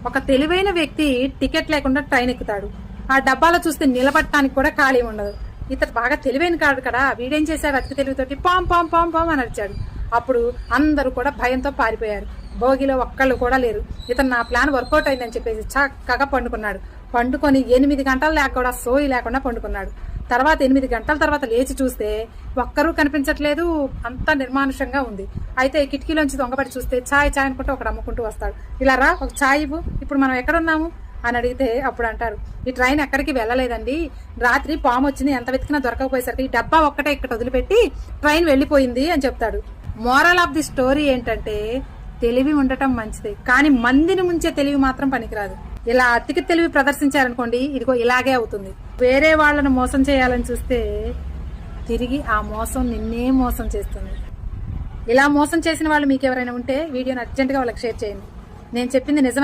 ఒక తెలివైన వ్యక్తి టికెట్ లేకుండా ట్రైన్ ఎక్కుతాడు. ఆ డబ్బాలో చూస్తే నిలబడటానికి కూడా ఖాళీ ఉండదు. ఇతను బాగా తెలివైన కాడు కదా, వీడేం చేశాడు, అతి తెలివితోటి పాం పాం పాం పాం అని అరిచాడు. అప్పుడు అందరూ కూడా భయంతో పారిపోయారు. భోగిలో ఒక్కళ్ళు కూడా లేరు. ఇతను నా ప్లాన్ వర్కౌట్ అయిందని చెప్పేసి చక్కగా పండుకున్నాడు. పండుకొని 8 గంటలు లేక కూడా సోయి లేకుండా పండుకున్నాడు. తర్వాత 8 గంటల తర్వాత లేచి చూస్తే ఒక్కరూ కనిపించట్లేదు. అంతా నిర్మానుషంగా ఉంది. అయితే కిటికీలోంచి దొంగపడి చూస్తే ఛాయ్ అనుకుంటూ ఒకడు అమ్ముకుంటూ వస్తాడు. ఇలా రా, ఒక ఛాయ్ ఇవ్వు, ఇప్పుడు మనం ఎక్కడున్నాము అని అడిగితే అప్పుడు అంటారు, ఈ ట్రైన్ ఎక్కడికి వెళ్ళలేదండి, రాత్రి పాము వచ్చింది, ఎంత వెతికినా దొరకకపోయేసరికి ఈ డబ్బా ఒక్కటే ఇక్కడ వదిలిపెట్టి ట్రైన్ వెళ్ళిపోయింది అని చెప్తాడు. మోరల్ ఆఫ్ ది స్టోరీ ఏంటంటే, తెలివి ఉండటం మంచిది, కానీ మందిని ముంచే తెలివి మాత్రం పనికిరాదు. ఇలా అతికి తెలివి ప్రదర్శించారనుకోండి, ఇదిగో ఇలాగే అవుతుంది. వేరే వాళ్ళను మోసం చేయాలని చూస్తే తిరిగి ఆ మోసం నిన్నే మోసం చేస్తుంది. ఇలా మోసం చేసిన వాళ్ళు మీకు ఎవరైనా ఉంటే వీడియోని అర్జెంటుగా వాళ్ళకి షేర్ చేయండి. నేను చెప్పింది నిజమని